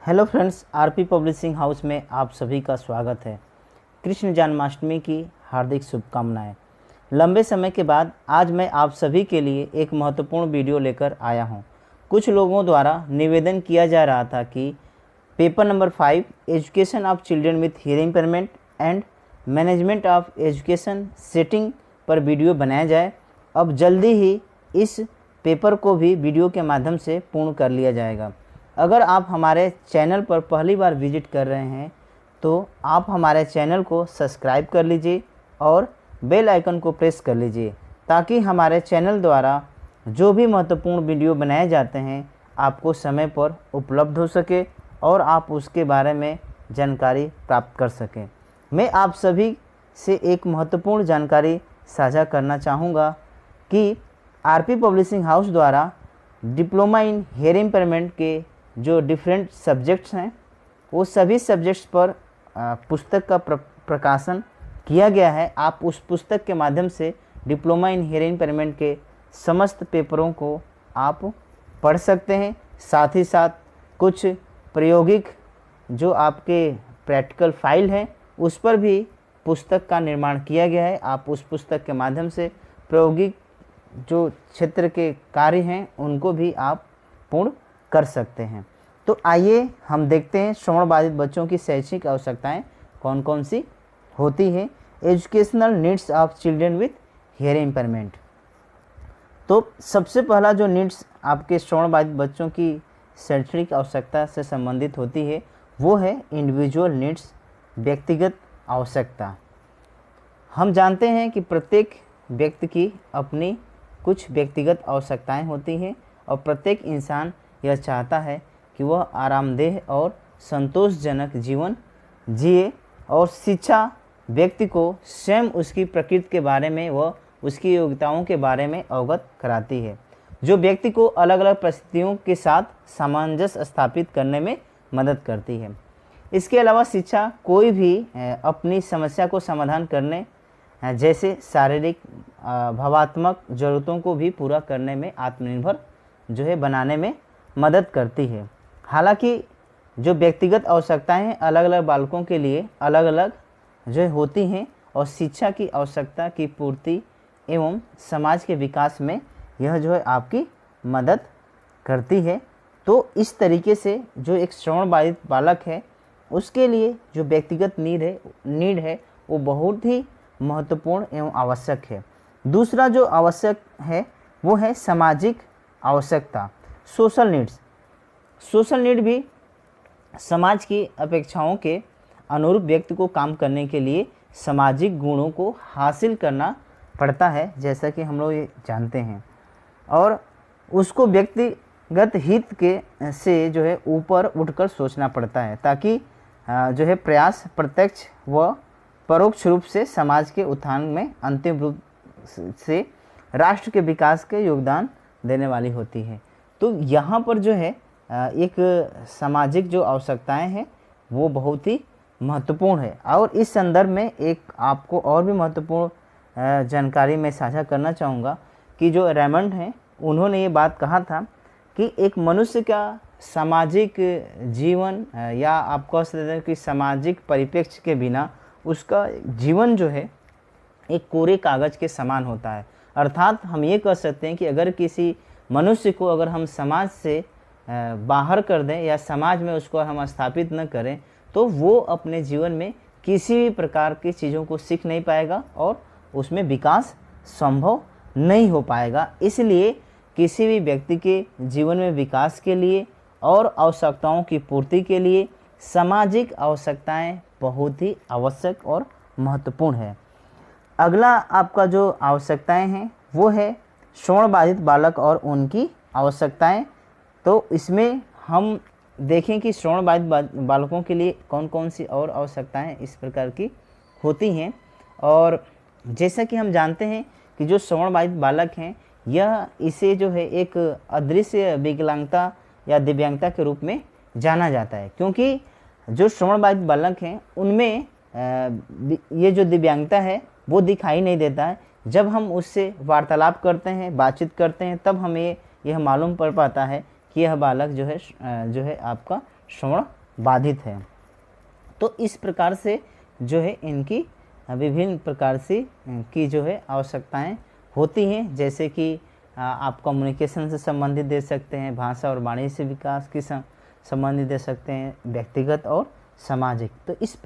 Hello friends, RP publishing house में आप सभी का स्वागत है। कृष्ण जन्माष्टमी की हार्दिक शुभकामनाएं। लंबे समय के बाद आज मैं आप सभी के लिए एक महत्वपूर्ण वीडियो लेकर आया हूं। कुछ लोगों द्वारा निवेदन किया जा रहा था कि paper number 5 education of children with hearing impairment and management of education setting पर वीडियो बनाया जाए। अब जल्दी ही इस पेपर को भी वीडियो के माध्यम से पूर्ण कर लिया जाएगा। अगर आप हमारे चैनल पर पहली बार विजिट कर रहे हैं तो आप हमारे चैनल को सब्सक्राइब कर लीजिए और बेल आइकन को प्रेस कर लीजिए ताकि हमारे चैनल द्वारा जो भी महत्वपूर्ण वीडियो बनाए जाते हैं आपको समय पर उपलब्ध हो सके और आप उसके बारे में जानकारी प्राप्त कर सकें। मैं आप सभी से एक महत्वपूर्ण जानकारी साझा करना चाहूँगा कि आरपी पब्लिशिंग हाउस द्वारा डिप्लोमा इन हियरिंग इम्पेयरमेंट के जो डिफरेंट सब्जेक्ट्स हैं वो सभी सब्जेक्ट्स पर पुस्तक का प्रकाशन किया गया है। आप उस पुस्तक के माध्यम से डिप्लोमा इन हियरिंग इम्पेयरमेंट के समस्त पेपरों को आप पढ़ सकते हैं। साथ ही साथ कुछ प्रायोगिक जो आपके प्रैक्टिकल फाइल हैं उस पर भी पुस्तक का निर्माण किया गया है। आप उस पुस्तक के माध्यम से प्रायोगिक जो क्षेत्र के कार्य हैं उनको भी आप पूर्ण कर सकते हैं। तो आइए हम देखते हैं श्रवण बाधित बच्चों की शैक्षिक आवश्यकताएं कौन कौन सी होती है। Educational needs of children with hearing impairment. तो सबसे पहला जो नीड्स आपके श्रवण बाधित बच्चों की शैक्षणिक आवश्यकता से संबंधित होती है वो है इंडिविजुअल नीड्स, व्यक्तिगत आवश्यकता। हम जानते हैं कि प्रत्येक व्यक्ति की अपनी कुछ व्यक्तिगत आवश्यकताएं होती हैं और प्रत्येक इंसान यह चाहता है कि वह आरामदेह और संतोषजनक जीवन जिए और शिक्षा व्यक्ति को स्वयं उसकी प्रकृति के बारे में व उसकी योग्यताओं के बारे में अवगत कराती है, जो व्यक्ति को अलग अलग परिस्थितियों के साथ सामंजस्य स्थापित करने में मदद करती है। इसके अलावा शिक्षा कोई भी अपनी समस्या को समाधान करने जैसे शारीरिक भावात्मक ज़रूरतों को भी पूरा करने में आत्मनिर्भर बनाने में मदद करती है। हालांकि जो व्यक्तिगत आवश्यकताएं हैं अलग अलग बालकों के लिए अलग अलग होती हैं और शिक्षा की आवश्यकता की पूर्ति एवं समाज के विकास में यह आपकी मदद करती है। तो इस तरीके से जो एक श्रवण बाधित बालक है उसके लिए जो व्यक्तिगत नीड है वो बहुत ही महत्वपूर्ण एवं आवश्यक है। दूसरा जो आवश्यक है वो है सामाजिक आवश्यकता, सोशल नीड्स। सोशल नीड भी समाज की अपेक्षाओं के अनुरूप व्यक्ति को काम करने के लिए सामाजिक गुणों को हासिल करना पड़ता है, जैसा कि हम लोग ये जानते हैं, और उसको व्यक्तिगत हित के से ऊपर उठकर सोचना पड़ता है ताकि प्रयास प्रत्यक्ष व परोक्ष रूप से समाज के उत्थान में अंतिम रूप से राष्ट्र के विकास के योगदान देने वाली होती है। तो यहाँ पर एक सामाजिक जो आवश्यकताएं हैं वो बहुत ही महत्वपूर्ण है। और इस संदर्भ में एक आपको और भी महत्वपूर्ण जानकारी मैं साझा करना चाहूँगा कि जो रेमंड हैं उन्होंने ये बात कहा था कि एक मनुष्य का सामाजिक जीवन या आप कह सकते हैं कि सामाजिक परिप्रेक्ष्य के बिना उसका जीवन एक कोरे कागज़ के समान होता है। अर्थात हम ये कह सकते हैं कि अगर किसी मनुष्य को अगर हम समाज से बाहर कर दें या समाज में उसको हम स्थापित न करें तो वो अपने जीवन में किसी भी प्रकार की चीज़ों को सीख नहीं पाएगा और उसमें विकास संभव नहीं हो पाएगा। इसलिए किसी भी व्यक्ति के जीवन में विकास के लिए और आवश्यकताओं की पूर्ति के लिए सामाजिक आवश्यकताएं बहुत ही आवश्यक और महत्वपूर्ण है। अगला आपका जो आवश्यकताएं हैं वो है श्रवण बाधित बालक और उनकी आवश्यकताएं। तो इसमें हम देखें कि श्रवण बाधित बालकों के लिए कौन कौन सी और आवश्यकताएं इस प्रकार की होती हैं। और जैसा कि हम जानते हैं कि जो श्रवण बाधित बालक हैं इसे एक अदृश्य विकलांगता या दिव्यांगता के रूप में जाना जाता है, क्योंकि जो श्रवण बाधित बालक हैं उनमें ये जो दिव्यांगता है वो दिखाई नहीं देता है। जब हम उससे वार्तालाप करते हैं, बातचीत करते हैं, तब हमें यह मालूम पड़ पाता है कि यह बालक आपका श्रवण बाधित है। तो इस प्रकार से जो है इनकी विभिन्न प्रकार से की जो है आवश्यकताएं होती हैं, जैसे कि आप कम्युनिकेशन से संबंधित दे सकते हैं, भाषा और वाणिज्य विकास की संबंधित दे सकते हैं, व्यक्तिगत और सामाजिक। तो इस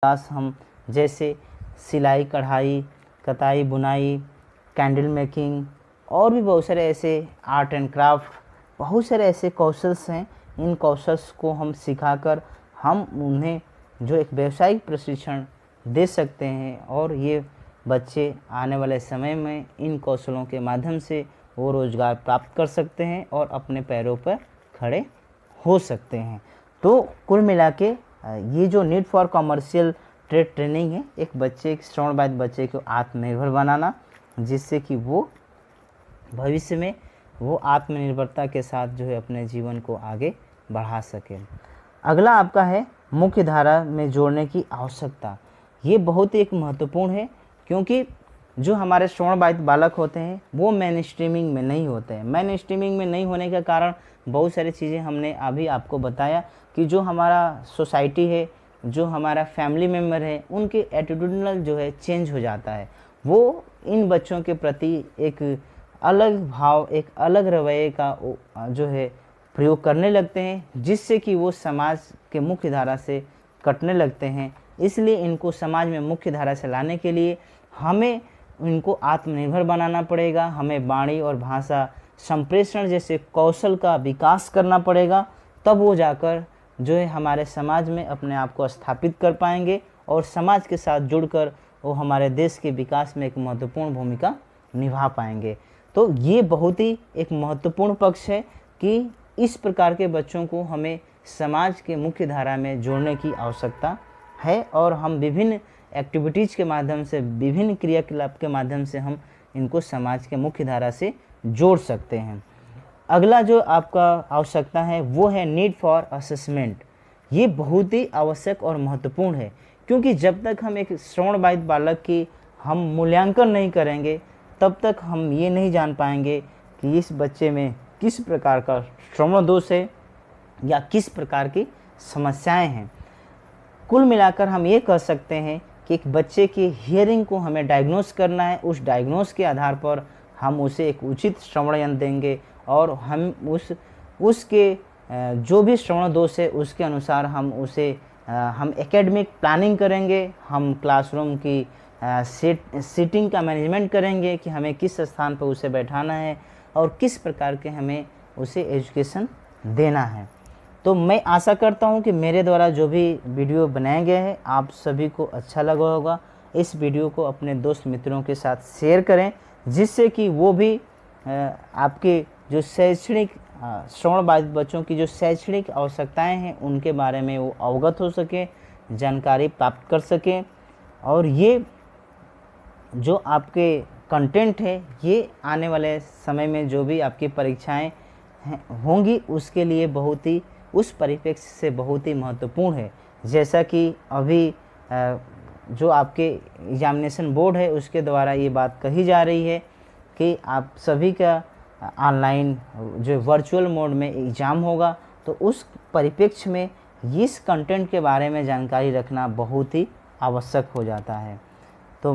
क्लास हम जैसे सिलाई कढ़ाई, कताई बुनाई, कैंडल मेकिंग और भी बहुत सारे ऐसे आर्ट एंड क्राफ्ट, बहुत सारे ऐसे कौशल्स हैं। इन कौशल्स को हम सिखाकर हम उन्हें जो एक व्यावसायिक प्रशिक्षण दे सकते हैं और ये बच्चे आने वाले समय में इन कौशलों के माध्यम से वो रोज़गार प्राप्त कर सकते हैं और अपने पैरों पर खड़े हो सकते हैं। तो कुल मिला के ये जो need for commercial trade training है, एक बच्चे, एक श्रवणबाधित बच्चे को आत्मनिर्भर बनाना, जिससे कि वो भविष्य में वो आत्मनिर्भरता के साथ जो है अपने जीवन को आगे बढ़ा सके। अगला आपका है मुख्य धारा में जोड़ने की आवश्यकता। ये बहुत ही एक महत्वपूर्ण है, क्योंकि जो हमारे श्रवणबाधित बालक होते हैं वो मेन स्ट्रीमिंग में नहीं होते हैं। मेन स्ट्रीमिंग में नहीं होने के कारण बहुत सारी चीज़ें हमने अभी आपको बताया कि जो हमारा सोसाइटी है, जो हमारा फैमिली मेम्बर है, उनके एटीट्यूडनल जो है चेंज हो जाता है। वो इन बच्चों के प्रति एक अलग भाव, एक अलग रवैये का जो है प्रयोग करने लगते हैं, जिससे कि वो समाज के मुख्य धारा से कटने लगते हैं। इसलिए इनको समाज में मुख्य धारा से लाने के लिए हमें इनको आत्मनिर्भर बनाना पड़ेगा। हमें वाणी और भाषा संप्रेषण जैसे कौशल का विकास करना पड़ेगा, तब वो जाकर जो है हमारे समाज में अपने आप को स्थापित कर पाएंगे और समाज के साथ जुड़कर वो हमारे देश के विकास में एक महत्वपूर्ण भूमिका निभा पाएंगे। तो ये बहुत ही एक महत्वपूर्ण पक्ष है कि इस प्रकार के बच्चों को हमें समाज के मुख्य धारा में जोड़ने की आवश्यकता है और हम विभिन्न एक्टिविटीज़ के माध्यम से, विभिन्न क्रियाकलाप के माध्यम से हम इनको समाज के मुख्य धारा से जोड़ सकते हैं। अगला जो आपका आवश्यकता है वो है नीड फॉर असेसमेंट। ये बहुत ही आवश्यक और महत्वपूर्ण है, क्योंकि जब तक हम एक श्रवणबाधित बालक की हम मूल्यांकन नहीं करेंगे तब तक हम ये नहीं जान पाएंगे कि इस बच्चे में किस प्रकार का श्रवण दोष है या किस प्रकार की समस्याएं हैं। कुल मिलाकर हम ये कह सकते हैं कि एक बच्चे की हियरिंग को हमें डायग्नोस करना है। उस डायग्नोस के आधार पर हम उसे एक उचित श्रवण यंत्र देंगे और हम उसके जो भी श्रवण दोष है उसके अनुसार हम उसे हम एकेडमिक प्लानिंग करेंगे। हम क्लासरूम की सीटिंग का मैनेजमेंट करेंगे कि हमें किस स्थान पर उसे बैठाना है और किस प्रकार के हमें उसे एजुकेशन देना है। तो मैं आशा करता हूं कि मेरे द्वारा जो भी वीडियो बनाया गया है आप सभी को अच्छा लगा होगा। इस वीडियो को अपने दोस्त मित्रों के साथ शेयर करें, जिससे कि वो भी आपके जो शैक्षणिक श्रवणबाधित बच्चों की जो शैक्षणिक आवश्यकताएं हैं उनके बारे में वो अवगत हो सके, जानकारी प्राप्त कर सकें और ये जो आपके कंटेंट है ये आने वाले समय में जो भी आपकी परीक्षाएं होंगी उसके लिए बहुत ही, उस परिप्रेक्ष्य से बहुत ही महत्वपूर्ण है। जैसा कि अभी जो आपके एग्जामिनेशन बोर्ड है उसके द्वारा ये बात कही जा रही है कि आप सभी का ऑनलाइन जो वर्चुअल मोड में एग्ज़ाम होगा, तो उस परिप्रेक्ष्य में इस कंटेंट के बारे में जानकारी रखना बहुत ही आवश्यक हो जाता है। तो